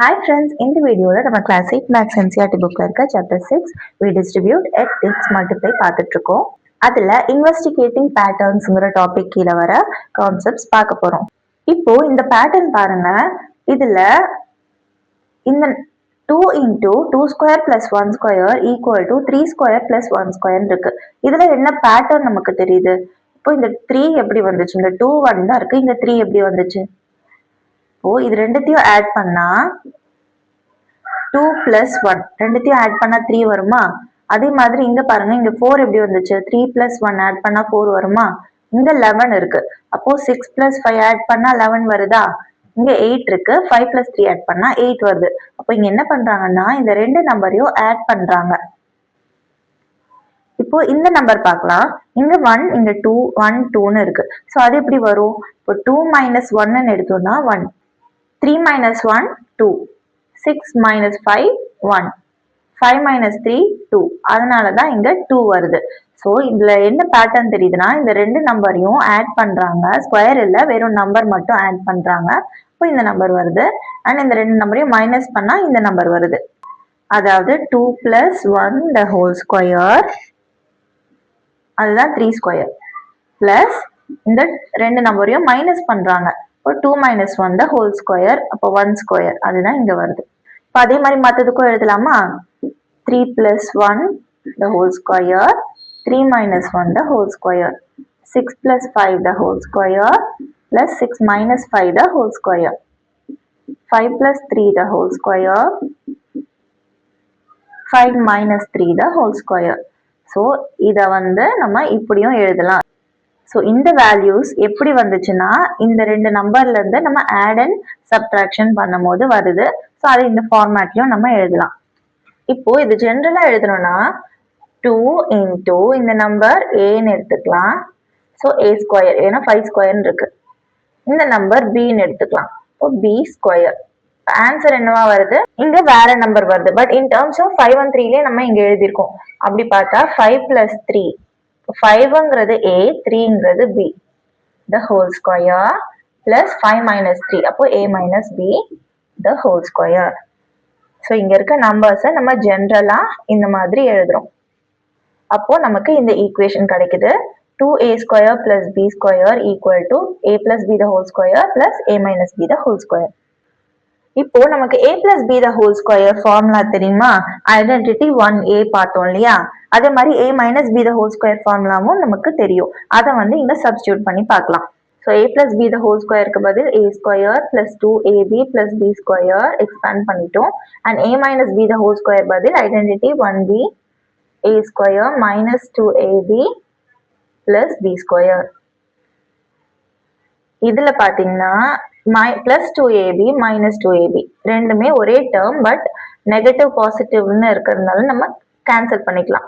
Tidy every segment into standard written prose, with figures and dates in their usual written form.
Hi friends, in the video நம்ம class 8 Maths NCERT bookல இருக்க chapter 6 we distribute at x multiply பார்த்துட்டு இருக்கோம். அதுல investigating patternsங்கிற டாபிக் கீழே வர கான்செப்ட்ஸ் பார்க்க போறோம். இப்போ இந்த பேட்டர்ன் பாருங்க, இதுல இந்த 2 into 2 square plus 1 square equal to 3 square plus 1 square இருக்கு. இதுல என்ன பேட்டர்ன் நமக்கு தெரியுது? இப்போ இந்த 3 எப்படி வந்துச்சு? இந்த 2 1 தான் இருக்கு, இந்த 3 எப்படி வந்துச்சு? இப்போ இது ரெண்டுத்தையும் ஆட் பண்ணா 2 plus 1 ரெண்டுத்தையும் ஆட் பண்ணா 3 வருமா? அதே மாதிரி இங்க பாருங்க, இங்க 4 எப்படி வந்துச்சு? 3 plus 1 ஆட் பண்ணா 4 வருமா? இங்க 11 இருக்கு, அப்போ 6 plus 5 ஆட் பண்ணா 11 வருதா? இங்க 8 இருக்கு, 5 plus 3 ஆட் பண்ணா 8 வருது. அப்போ இங்க என்ன பண்றாங்கன்னா இந்த ரெண்டு நம்பரையும் ஆட் பண்றாங்க. இப்போ இந்த நம்பர் பார்க்கலாம், இங்க 1 இங்க 2 1 2ன்னு இருக்கு. சோ அது எப்படி வரும்? இப்போ 2 minus 1ன்னு எடுத்தோம்னா 1, 3 minus 1 2, 6 minus 5 1, 5 minus 3 2, அதனாலதான் இங்க 2 வருது. சோ இதுல என்ன பேட்டர்ன் தெரியுதுன்னா இந்த ரெண்டு நம்பரையும் ஆட் பண்றாங்க, ஸ்கொயர் இல்ல வெறும் நம்பர் மட்டும் ஆட் பண்றாங்க. இப்போ இந்த நம்பர் வருது, அண்ட் இந்த ரெண்டு நம்பரையும் மைனஸ் பண்ணா இந்த நம்பர் வருது. அதாவது 2 plus 1 the whole square, அதுதான் 3 ஸ்கொயர், பிளஸ் இந்த ரெண்டு நம்பரையும் மைனஸ் பண்றாங்க. இப்போ 2 minus 1 the whole square, அப்போ 1 ஸ்கொயர், அதுதான் இங்க வருது. இப்போ அதே மாதிரி மற்றதுக்கும் எழுதலாமா? 3 plus 1 the whole square, 3 minus 1 the whole square, 6 plus 5 the whole square, plus 6 minus 5 the whole square, 5 plus 3 the whole square, 5 minus 3 the whole square. So இதை வந்து நம்ம இப்படியும் எழுதலாம். ஸோ இந்த வேல்யூஸ் எப்படி வந்துச்சுன்னா இந்த ரெண்டு நம்பர்ல இருந்து நம்ம ஆட் அண்ட் சப்ட்ராக்ஷன் பண்ணும் போது வருது. ஸோ அது இந்த ஃபார்மேட்லயும் நம்ம எழுதலாம். இப்போ இது ஜென்ரலா எழுதணும்னா 2 into இந்த நம்பர் ஏன்னு எடுத்துக்கலாம். ஸோ ஏ ஸ்கொயர், ஏன்னா 5 ஸ்கொயர்னு இருக்கு. இந்த நம்பர் பின்னு எடுத்துக்கலாம், இப்போ பி ஸ்கொயர். ஆன்சர் என்னவா வருது? இங்க வேற நம்பர் வருது, but in terms of 5 and 3லே நம்ம இங்க எழுதியிருக்கோம். அப்படி பார்த்தா 5 plus 3, 5ங்கிறது a, 3ங்கிறது b, the whole square, plus 5 minus 3, அப்போ a minus b the whole square. So இங்க இருக்க நம்பர்ஸை நம்ம ஜென்ரலா இந்த மாதிரி எழுதுறோம். அப்போ நமக்கு இந்த ஈக்குவேஷன் கிடைக்குது, 2a square plus b square equal to a plus b the whole square plus a minus b the whole square. இப்போ நமக்கு a plus b the whole square formula தெரியுமா? ஐடென்டிட்டி 1a பார்த்தோம் இல்லையா? அதே மாதிரி a minus b the whole square ஃபார்முலாவும் நமக்கு தெரியும். அதை வந்து இங்க சப்ஸ்டியூட் பண்ணி பார்க்கலாம். So a plus b the whole squareக்கு பதில் a square plus 2ab plus b square expand பண்ணிட்டோம். And a minus b the whole square பதில் identity 1b a square minus 2ab plus b square. இதுல பாத்தீங்கன்னா plus 2ab minus 2ab ரெண்டுமே ஒரே term, but negative பாசிட்டிவ்னு இருக்கிறதுனால நம்ம cancel பண்ணிக்கலாம்.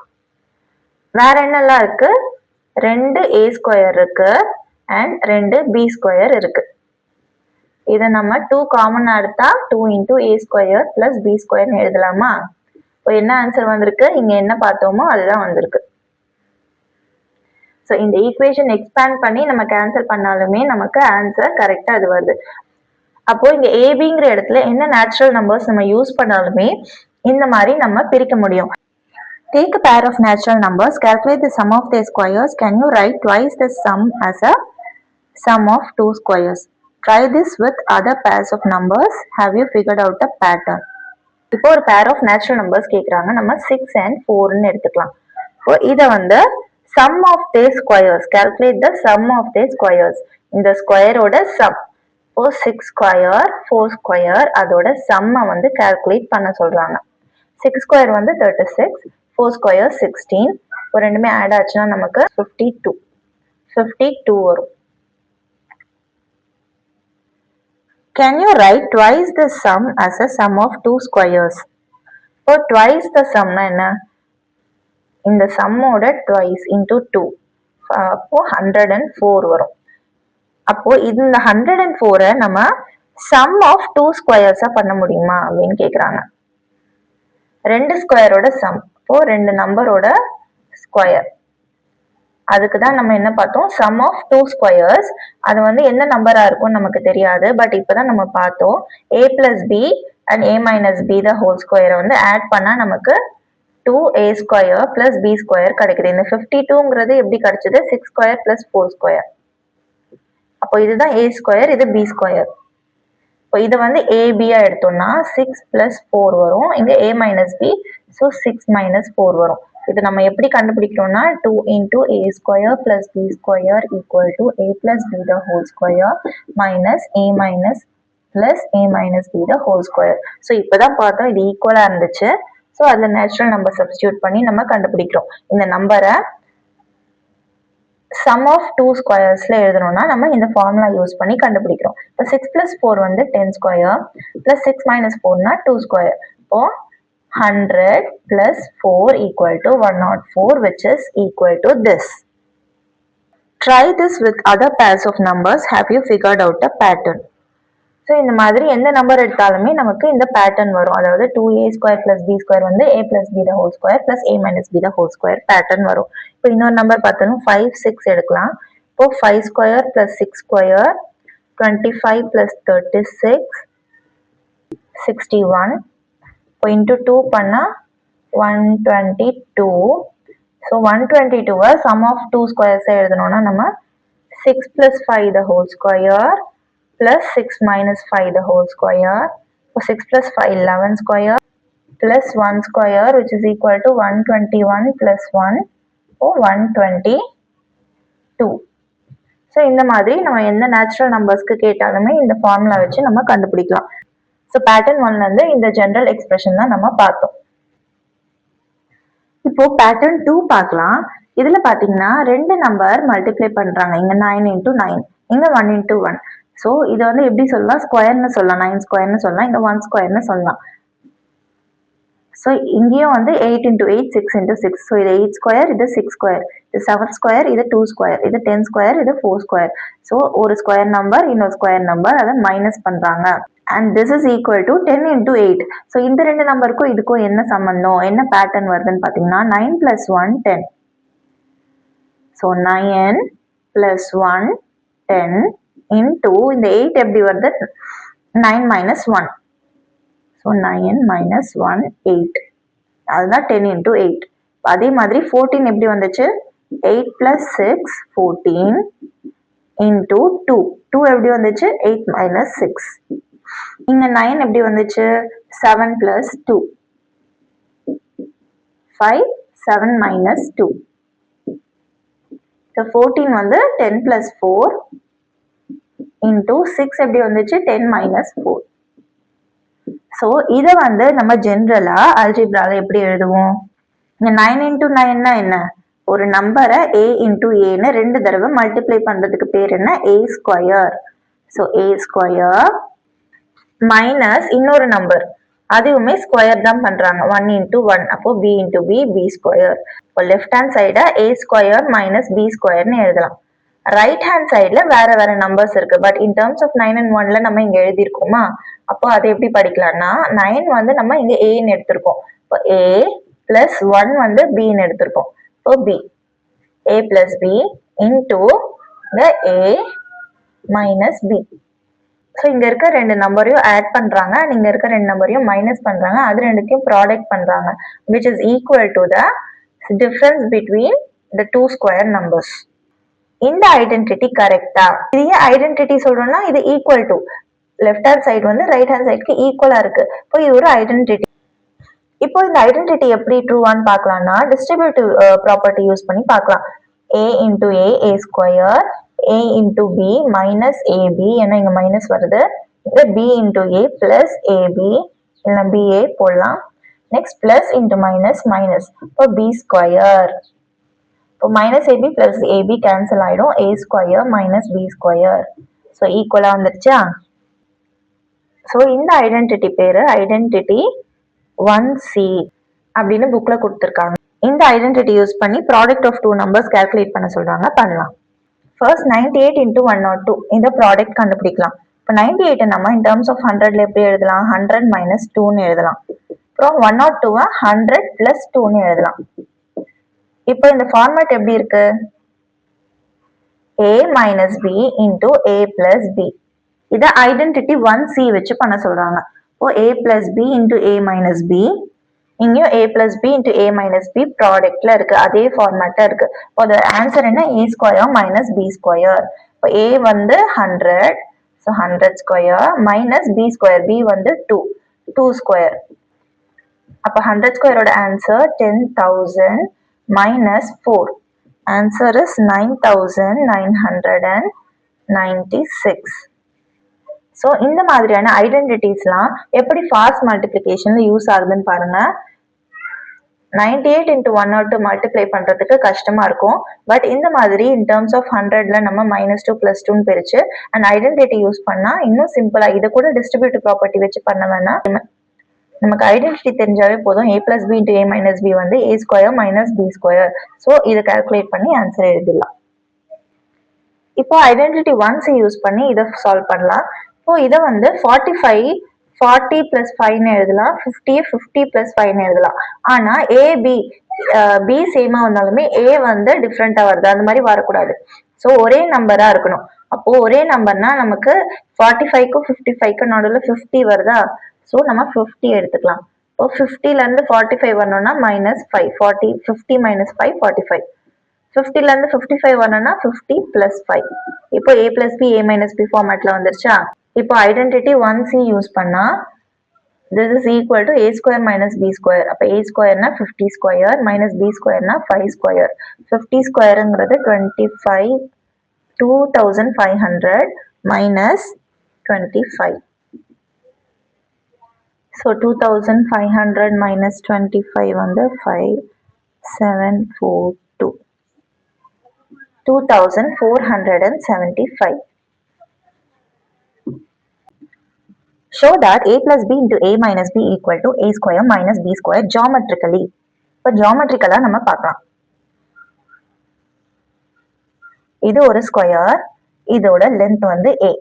வேற என்னெல்லாம் இருக்கு? 2 a ஸ்கொயர் இருக்கு அண்ட் 2 b ஸ்கொயர் இருக்கு. இதை நம்ம 2 காமன் எடுத்தா 2 into a square plus b ஸ்கொயர்னு எழுதலாமா? இப்போ என்ன ஆன்சர் வந்திருக்கு? இங்க என்ன பார்த்தோமோ அதுதான் வந்திருக்கு. ஸோ இந்த ஈக்குவேஷன் எக்ஸ்பேண்ட் பண்ணி நம்ம கேன்சல் பண்ணாலுமே நமக்கு ஆன்சர் கரெக்டா அது வருது. அப்போ இங்க ஏபிங்கிற இடத்துல என்ன நேச்சுரல் நம்பர்ஸ் நம்ம யூஸ் பண்ணாலுமே இந்த மாதிரி நம்ம பிரிக்க முடியும். Take a pair of natural numbers, calculate the sum of their squares. Can you write twice the sum as a sum of two squares? Try this with other pairs of numbers. Have you figured out a pattern? இப்போ ஒரு pair of natural numbers கேக்குறாங்க, நம்ம 6 and 4ன்னு எடுத்துக்கலாம். இப்போ இதை வந்து sum of their squares, calculate the sum of their squares. இந்த ஸ்கொயரோட sum, இப்போ 6 ஸ்கொயர் 4 ஸ்கொயர் அதோட சம்மை வந்து கால்குலேட் பண்ண சொல்றாங்க. 6 ஸ்கொயர் வந்து 36, 4 ஸ்கொயர் 16, இப்போ ரெண்டுமே ஆட் ஆச்சுன்னா நமக்கு 52 வரும். Can you write twice the sum as a sum of two squares? இப்போ twice the sumனா என்ன? இந்த சம்மோட twice into 2, அப்போ 104 வரும். அப்போ இந்த 104 நம்ம sum of two squares பண்ண முடியுமா அப்படின்னு கேக்குறாங்க. ரெண்டு ஸ்கொயரோட சம், இப்போ ரெண்டு நம்பரோட ஸ்கொயர், அதுக்கு தான் நம்ம என்ன பார்த்தோம்? sum of two squares. அது வந்து என்ன நம்பரா இருக்கும் நமக்கு தெரியாது, பட் இப்பதான் நம்ம பார்த்தோம் a plus b and a minus b the whole square வந்து ஆட் பண்ணா நமக்கு 2a square plus b square கிடைக்குது. இந்த 52ங்கிறது எப்படி கிடைச்சது? 6 square plus 4 square. அப்போ இதுதான் a square, இது b square. இப்போ இதை வந்து ab எடுத்தோம்னா 6 plus 4 வரும். இங்க a minus b, so 6 minus 4 வரும். இது நம்ம எப்படி கண்டுபிடிக்கிறோம்னா 2 into a square plus b square equal to a plus b the whole square minus a minus plus a minus b the whole square. So இப்போதான் பார்த்தோம் இது ஈக்குவலாக இருந்துச்சு. ஸோ அதில் நேச்சுரல் நம்பர் சப்ஸ்டியூட் பண்ணி நம்ம கண்டுபிடிக்கிறோம். இந்த நம்பரை sum of 2 squaresல எழுதணும்னா நம்ம இந்த ஃபார்முலா யூஸ் பண்ணி கண்டுபிடிக்கிறோம். இப்போ 6 plus 4 வந்து 10 square plus 6 minus 4னா 2 square. இப்போ 100 plus 4 equal to 104, which is equal to this. Try this with other pairs of numbers. Have you figured out a pattern? So இந்த மாதிரி எந்த நம்பர் எடுத்தாலுமே நமக்கு இந்த பேட்டர்ன் வரும். அதாவது 2a square plus b square வந்து a plus b the whole square plus a minus b the whole square pattern வரும். இப்போ இன்னொரு நம்பர் பார்த்தோம்னா 5, 6 எடுக்கலாம். இப்போ 5 square plus 6 square 25 plus 36 61. இப்போ இன்டூ 2 பண்ணா 122. ஸோ 122 சம் ஆஃப் 2 ஸ்கொயர்ஸ் எழுதணும்னா நம்ம 6 plus 5 the whole square plus 6 minus 5 the whole square. So 6 plus 5 11 square plus 1 square, which is equal to 121 plus 1, so 122. So இந்த மாதிரி நம்ம எந்த நேச்சுரல் நம்பர்ஸ்க்கு கேட்டாலுமே இந்த ஃபார்முலா வச்சு நம்ம கண்டுபிடிக்கலாம். ஸோ பேட்டர்ன் 1ல இருந்து இந்த ஜெனரல் எக்ஸ்பிரஷன் தான் நம்ம பார்த்தோம். இப்போ பேட்டர்ன் 2 பார்க்கலாம். இதுல பாத்தீங்கன்னா ரெண்டு நம்பர் மல்டிப்ளை பண்றாங்க. இங்க 9 into 9, இங்க 1 into 1. ஸோ இதை வந்து எப்படி சொல்லலாம்? ஸ்கொயர்னு சொல்லலாம், 9 ஸ்கொயர்னு சொல்லலாம், இங்க 1 ஸ்கொயர்னு சொல்லலாம். ஸோ இங்கேயும் வந்து 8 into 8 6 into 6. ஸோ இது 8 ஸ்கொயர், இது 6 ஸ்கொயர், இது 7 ஸ்கொயர், இது 2 ஸ்கொயர், இது 10 ஸ்கொயர், இது 4 ஸ்கொயர். ஸோ ஒரு ஸ்கொயர் நம்பர் இன்னொரு ஸ்கொயர் நம்பர் அதை மைனஸ் பண்றாங்க. And this is equal to 10 into 8. So இந்த ரெண்டு நம்பருக்கும் இதுக்கும் என்ன சம்பந்தம், என்ன பேட்டர்ன் வருதுன்னு பார்த்தீங்கன்னா 9 plus 1 10. ஸோ 9 plus 1 10 into இந்த 8 எப்படி வருது? 9 minus 1. So 9 minus 1 8. அதுதான் 10 into 8. அதே மாதிரி 14 எப்படி வந்துச்சு? 8 plus 6 14 into 2. 2 எப்படி வந்துச்சு? 8 minus 6. இங்க 9 எப்படி வந்துச்சு? 7 plus 2. 5 7 minus 2. So 14 வந்து 10 plus 4 into 6 எப்படி வந்துச்சு? 10 minus 4. ஸோ இதை வந்து நம்ம ஜென்ரலா அல்ஜிப்ரால எப்படி எழுதுவோம்? இந்த 9 into 9னா என்ன? ஒரு நம்பரை a into aன்னு ரெண்டு தடவை மல்டிப்ளை பண்றதுக்கு பேர் என்ன? a square. So a square minus இன்னொரு நம்பர், அதுவுமே ஸ்கொயர் தான் பண்றாங்க, 1 into 1. அப்போ b into b, b square. இப்போ லெஃப்ட் ஹேண்ட் சைட a ஸ்கொயர் மைனஸ் b ஸ்கொயர்னு எழுதலாம். ரைட் ஹேண்ட் சைட்ல வேற வேற நம்பர்ஸ் இருக்கு. But in terms of 9 and 1ல நம்ம இங்க எழுதியிருக்கோமா? அப்போ அதை எப்படி படிக்கலாம்னா 9 வந்து நம்ம இங்க ஏன்னு எடுத்திருக்கோம். இப்போ a பிளஸ் 1 வந்து பின்னு எடுத்திருக்கோம். இப்போ b, a plus b into the a minus b. So இங்க இருக்க ரெண்டு நம்பரையும் ஆட் பண்றாங்க, இங்க இருக்க ரெண்டு நம்பரையும் மைனஸ் பண்றாங்க, அது ரெண்டுத்தையும் ப்ராடக்ட் பண்றாங்க, which is equal to the difference between the two square numbers. இந்த ஐடென்டிட்டி கரெக்டா? இது ஏன் ஐடென்டிட்டி சொல்றோம்னா இது equal to left hand side வந்து ரைட் ஹேண்ட் சைடுக்கு ஈக்குவலா இருக்கு. இப்போ இது ஒரு ஐடென்டிட்டி. இப்போ இந்த ஐடென்டிட்டி எப்படி ட்ரூவான்னு பார்க்கலாம்னா டிஸ்ட்ரிபியூட்டிவ் ப்ராப்பர்ட்டி யூஸ் பண்ணி பார்க்கலாம். a into a square, a into b minus ab, ஏன்னா இங்க மைனஸ் வருது, இங்க b into a plus ab, இல்ல ba போடலாம். Next plus into minus minus, இப்போ b ஸ்கொயர். இப்போ minus ab plus ab cancel ஆயிடும், a square minus b square. So ஈக்குவலா வந்துருச்சா? ஸோ இந்த ஐடென்டிட்டி பேரு ஐடென்டிட்டி 1c அப்படின்னு புக்ல கொடுத்துருக்காங்க. இந்த ஐடென்டிட்டி யூஸ் பண்ணி product of two numbers calculate பண்ண சொல்றாங்க, பண்ணலாம். ஃபர்ஸ்ட் 98 into 102 இந்த ப்ராடக்ட் கண்டுபிடிக்கலாம். இப்போ 98 நம்ம இன் டர்ம்ஸ் ஆஃப் 100ல எப்படி எழுதலாம்? 100 minus 2ன்னு எழுதலாம். அப்புறம் 102 100 plus 2ன்னு எழுதலாம். இப்போ இந்த ஃபார்மேட் எப்படி இருக்கு? a minus b into a plus b. இதை ஐடென்டிட்டி 1c வச்சு பண்ண சொல்றாங்க. இப்போ a plus b into a minus b, இங்கேயும் a plus b into a minus b ப்ராடக்ட்ல இருக்கு, அதே ஃபார்மேட்டா இருக்கு. இப்போ the ஆன்சர் என்ன, a square minus b square. இப்போ a வந்து 100, so 100 square minus b square, b வந்து 2 ஸ்கொயர். அப்போ 100 ஸ்கொயரோட answer 10,000 minus 4. Answer is 9,996. So இந்த மாதிரியான ஐடென்டிட்டிஸ்லாம் எப்படி ஃபாஸ்ட் மல்டிப்ளிகேஷன்ல யூஸ் ஆகுதுன்னு பாருங்க. 98 into 102 மல்டிப்ளை பண்றதுக்கு கஷ்டமா இருக்கும். பட் இந்த மாதிரி இன் டர்ம்ஸ் ஆஃப் 100ல நம்ம -2 +2 பிரிச்சு அண்ட் ஐடென்டிட்டி யூஸ் பண்ணா இன்னும் சிம்பிளா, இதை கூட டிஸ்ட்ரிபியூட்டிவ் ப்ராப்பர்ட்டி வச்சு பண்ண வேணாம். நமக்கு ஐடென்டிட்டி தெரிஞ்சாவே போதும். a plus b into a minus b வந்து a square minus b square. So இதை கால்குலேட் பண்ணி ஆன்சர் எழுதிடலாம். இப்போ ஐடென்டிட்டி 1c யூஸ் பண்ணி இதை சால்வ் பண்ணலாம். இப்போ இதை வந்து 40 plus 5 எழுதலாம், 50 plus 5 எழுதலாம். ஆனா a b சேமா வந்தாலுமே a வந்து டிஃப்ரெண்டா வருது, அந்த மாதிரி வரக்கூடாது. ஸோ ஒரே நம்பரா இருக்கணும். அப்போ ஒரே நம்பர்னா நமக்கு 45க்கும் 55க்கும் நடுவில் 50 வருதா, ஸோ நம்ம 50 எடுத்துக்கலாம். இப்போ 50ல இருந்து 45 வரணும்னா -5, 50 minus 5 45. 50ல இருந்து 55 வரணும்னா 50 plus 5. இப்போ a plus b a minus b ஃபார்மேட்ல வந்துருச்சா. இப்போ ஐடென்டிட்டி 1c யூஸ் பண்ணா this is equal to a square minus b square. அப்ப a squareனா 50 square minus b squareனா 5 square. 50 squareங்கிறது 2500 minus 25. So 2500 minus 25 வந்து 5742. 2475. Show that a plus b into a minus b equal to a square minus b square geometrically. இப்போ ஜியாமெட்ரிக்கலா நம்ம பார்க்கலாம். இது ஒரு square, இதோட length வந்து a.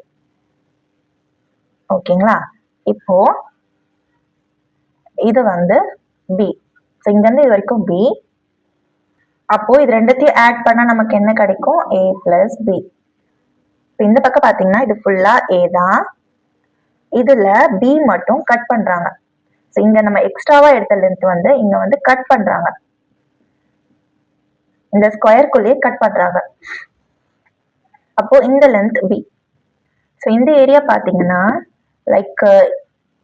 ஓகேங்களா. இப்போ இது வந்து b. ஸோ இங்க இருந்து இது வரைக்கும் b. அப்போ இது ரெண்டுத்தையும் ஆட் பண்ணா நமக்கு என்ன கிடைக்கும், a plus b. இந்த பக்கம் பாத்தீங்கன்னா இது ஃபுல்லா a தான். இதுல b மட்டும் கட் பண்றாங்க. ஸோ இங்க நம்ம எக்ஸ்ட்ராவா எடுத்த லென்த் வந்து இங்க வந்து கட் பண்றாங்க, இந்த ஸ்கொயருக்குள்ளேயே கட் பண்றாங்க. அப்போ இந்த லென்த் b. ஸோ இந்த ஏரியா பாத்தீங்கன்னா லைக்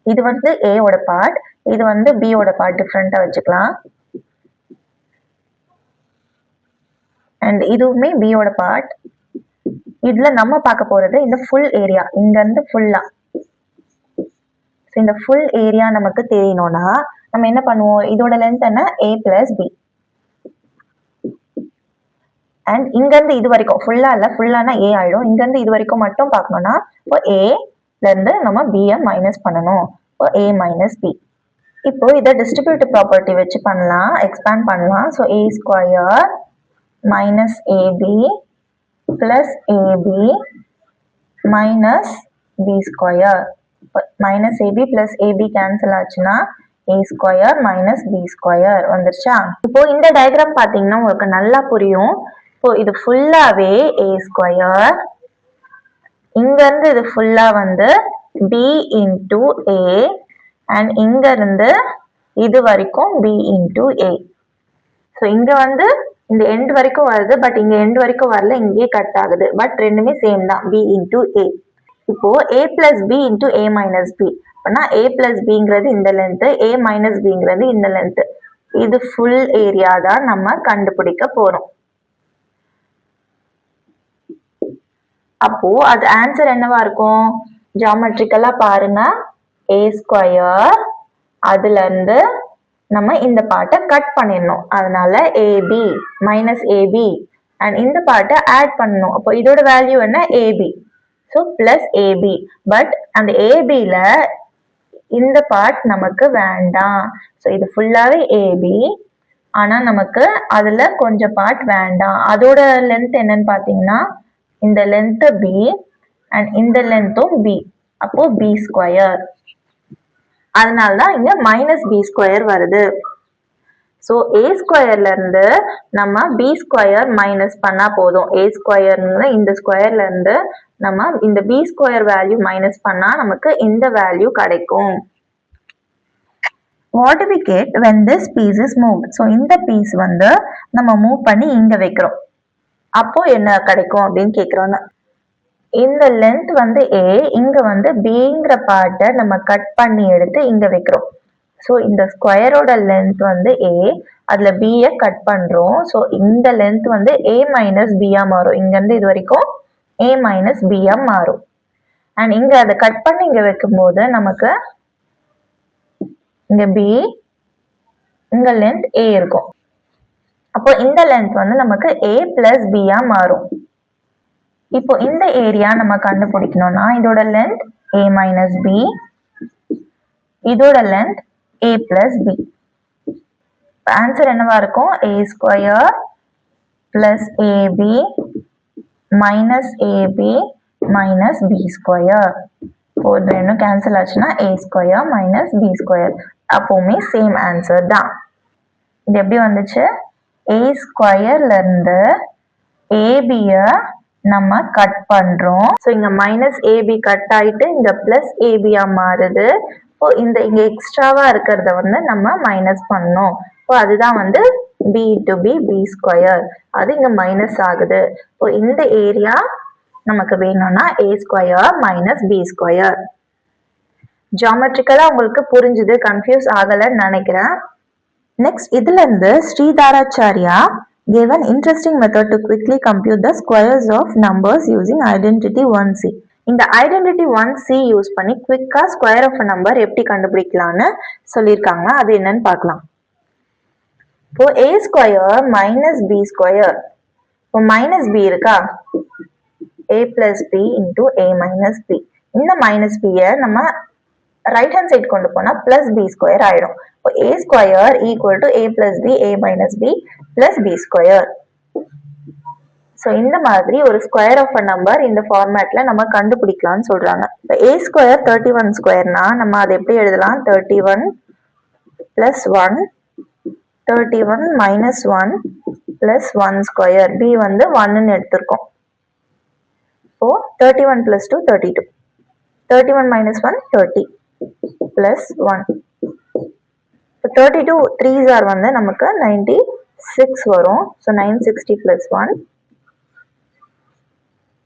இது வந்து a ஓட பார்ட், இது வந்து b ஓட பார்ட், டிஃப்ரெண்டா வச்சுக்கலாம். அண்ட் இதுவுமே b ஓட பார்ட். இதுல நம்ம பார்க்க போறது இந்த ஃபுல் ஏரியா, இங்க இருந்து ஃபுல்லா. இந்த ஃபுல் ஏரியா நமக்கு தெரியணும்னா நம்ம என்ன பண்ணுவோம், இதோட லென்த் என்ன, a plus b. அண்ட் இங்க இருந்து இது வரைக்கும் ஃபுல்லா இல்ல, ஃபுல்லானா a ஆயிடும். இங்க இருந்து இது வரைக்கும் மட்டும் பார்க்கணும்னா இப்போ a ல இருந்து நம்ம b மைனஸ் பண்ணணும். இப்போ a மைனஸ் b. இப்போ இதை டிஸ்ட்ரிபியூட்டிவ் ப்ராப்பர்ட்டி வச்சு பண்ணலாம், எக்ஸ்பேண்ட் பண்ணலாம். So a square minus ab plus ab minus b square. Minus ab plus ab cancel ஆச்சுன்னா a square minus b square வந்துருச்சா. இப்போ இந்த டயக்ராம் பாத்தீங்கன்னா உங்களுக்கு நல்லா புரியும். இப்போ இது ஃபுல்லாவே a ஸ்கொயர், இங்க இருந்து இது ஃபுல்லா வந்து b இன்டூ a, அண்ட் இங்க இருந்து இது வரைக்கும் b இன்டூ a. ஸோ இங்க வந்து இந்த எண்ட் வரைக்கும் வருது, பட் இங்க எண்ட் வரைக்கும் வரல, இங்கேயே கட் ஆகுது. பட் ரெண்டுமே சேம் தான், b இன்டூ a. இப்போ a plus b into a minus b. அப்படின்னா a plus bங்கிறது இந்த லென்த், a minus bங்கிறது இந்த லென்த். இது ஃபுல் ஏரியா தான் நம்ம கண்டுபிடிக்க போறோம். அப்போ அது ஆன்சர் என்னவா இருக்கும், ஜியாமெட்ரிக்கலா பாருங்க, a ஸ்கொயர், அதுல இருந்து நம்ம இந்த பார்ட்டை கட் பண்ணிடணும். அதனால ab மைனஸ் ab அண்ட் இந்த பார்ட்டை ஆட் பண்ணணும். அப்போ இதோட வேல்யூ என்ன, ab. So plus ab. But அந்த ab-ல இந்த பார்ட் நமக்கு வேண்டாம். ஸோ இது ஃபுல்லாவே ab, ஆனா நமக்கு அதுல கொஞ்சம் பார்ட் வேண்டாம். அதோட லென்த் என்னன்னு பாத்தீங்கன்னா இந்த லென்த் b அண்ட் இந்த லென்த்தும் b. அப்போ b ஸ்கொயர். அதனாலதான் இங்க மைனஸ் b ஸ்கொயர் வருது. ஸோ a ஸ்கொயர்ல இருந்து நம்ம b ஸ்கொயர் மைனஸ் பண்ணா போதும். a ஸ்கொயர்ல இந்த ஸ்கொயர்ல இருந்து நம்ம இந்த b ஸ்கொயர் வேல்யூ மைனஸ் பண்ணா நமக்கு இந்த வேல்யூ கிடைக்கும். what do we get when this piece is moved? So இந்த பீஸ் வந்து நம்ம மூவ் பண்ணி இங்க வைக்கிறோம். அப்போ என்ன கிடைக்கும் அப்படின்னு கேக்குறோம்னா, இந்த லென்த் வந்து A, இங்க வந்து Bங்கிற பார்ட்டை நம்ம கட் பண்ணி எடுத்து இங்க வைக்கிறோம். ஸோ இந்த ஸ்கொயரோட லென்த் வந்து A, அதுல B-ய கட் பண்றோம். ஸோ இந்த லென்த் வந்து A மைனஸ் B-யா மாறும். இங்க இருந்து இது வரைக்கும் A மைனஸ் B-யா மாறும். அண்ட் இங்க அதை கட் பண்ணி இங்க வைக்கும்போது நமக்கு இங்க B, இங்க லென்த் A இருக்கும். அப்போ இந்த லென்த் வந்து நமக்கு A பிளஸ் B-யா மாறும். இப்போ இந்த ஏரியா நம்ம கண்டுபிடிக்கணும்னா இதோட லென்த் A மைனஸ் B, இதோட length A plus B. Answer என்னவா இருக்கும்? A square plus AB minus AB minus B square. ரெண்டும் கேன்சல் ஆச்சுன்னா A square minus B square. அப்பவுமே சேம் ஆன்சர் தான். இது எப்படி வந்துச்சு? A ஸ்கொயர்ல இருந்து AB-ய நம்ம கட் பண்றோம். ஸோ இங்க மைனஸ் AB கட் ஆயிட்டு இங்க பிளஸ் AB-யா மாறுது. இப்போ இங்க எக்ஸ்ட்ராவா இருக்கிறத வந்து நம்ம மைனஸ் பண்ணோம். இப்போ அதுதான் வந்து B to B ஸ்கொயர். அது இங்க மைனஸ் ஆகுது. இப்போ இந்த ஏரியா நமக்கு வேணும்னா A square minus B square. ஜியாமெட்ரிக்கலா உங்களுக்கு புரிஞ்சுது, கன்ஃபியூஸ் ஆகலன்னு நினைக்கிறேன். நெக்ஸ்ட் இதுல இருந்து ஸ்ரீதாராச்சாரியா gave an interesting method to quickly compute the squares of numbers using identity 1C. இந்த identity 1C யூஸ் பண்ணி குவிக்கா ஸ்கொயர் ஆஃப் நம்பர் எப்படி கண்டுபிடிக்கலாம்னு சொல்லியிருக்காங்க. அது என்னன்னு பார்க்கலாம். இப்போ A square minus B square. இப்போ மைனஸ் B இருக்கா, A plus B into A minus B. இந்த மைனஸ் B-ய நம்ம ரைட் ஹேண்ட் சைட் கொண்டு போனா பிளஸ் B ஸ்கொயர் ஆயிடும். இப்போ A square equal to A plus B, A minus B plus B square. So இந்த மாதிரி ஒரு ஸ்கொயர் ஆஃப் அ நம்பர் இந்த ஃபார்மேட்ல நம்ம கண்டுபிடிக்கலாம்னு சொல்றாங்க. இப்போ A ஸ்கொயர் 31 ஸ்கொயர்னா நம்ம அதை எப்படி எழுதலாம்? 31 plus 1, 31 minus 1 plus 1 square. B வந்து 1ன்னு எடுத்திருக்கோம். இப்போ 31 plus 2 32, 31 minus 1 30 plus 1. So 32 3s are வந்து நமக்கு 96 வரும். So 960 plus 1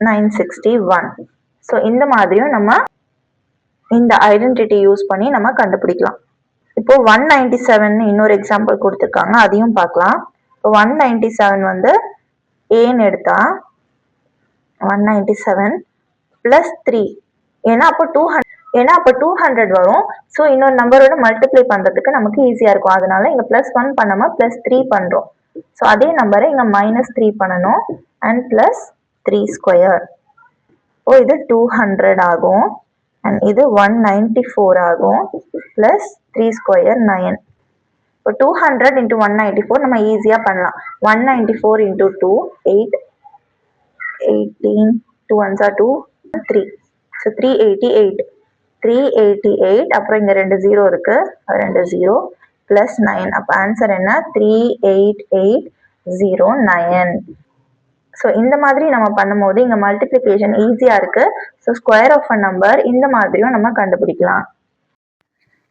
961. So இந்த மாதிரியும் நம்ம இந்த ஐடென்டிட்டி யூஸ் பண்ணி நம்ம கண்டுபிடிக்கலாம். இப்போ 197 இன்னொரு எக்ஸாம்பிள் கொடுத்துருக்காங்க, அதையும் பார்க்கலாம். இப்போ 197 வந்து ஏன்னு எடுத்தா 197 பிளஸ் 3, ஏன்னா அப்போ 200 வரும். ஸோ இன்னொரு நம்பரோட மல்டிப்ளை பண்றதுக்கு நமக்கு ஈஸியா இருக்கும். அதனால இங்க பிளஸ் 1 பண்ணாம பிளஸ் 3 பண்றோம். ஸோ அதே நம்பரை இங்க மைனஸ் 3 பண்ணணும். And plus 3 square. ஓ இது 200 ஆகும். அண்ட் இது 194 ஆகும். Plus 3 square 9. இப்போ 200 இன்டூ 194 நம்ம ஈஸியா பண்ணலாம். 194 இன்டூ 2 8, 18, 2 ones are 2, 3. ஸோ 388 அப்புறம் இங்க 2 0 இருக்கு, 2 0 பிளஸ் 9. அப்போ ஆன்சர் என்ன? 38809. ஸோ இந்த மாதிரி நம்ம பண்ணும்போது இங்க மல்டிப்ளிகேஷன் ஈஸியா இருக்கு. So square of a number இந்த மாதிரியும் நம்ம கண்டுபிடிக்கலாம்.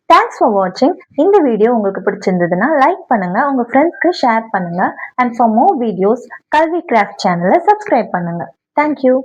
தேங்க்ஸ் ஃபார் வாட்சிங். இந்த வீடியோ உங்களுக்கு பிடிச்சிருந்ததுன்னா லைக் பண்ணுங்க, உங்க ஃப்ரெண்ட்ஸ்க்கு ஷேர் பண்ணுங்க. அண்ட் ஃபார் மோர் வீடியோஸ் கல்வி கிராஃப்ட் சேனலை சப்ஸ்கிரைப் பண்ணுங்க. தேங்க்யூ.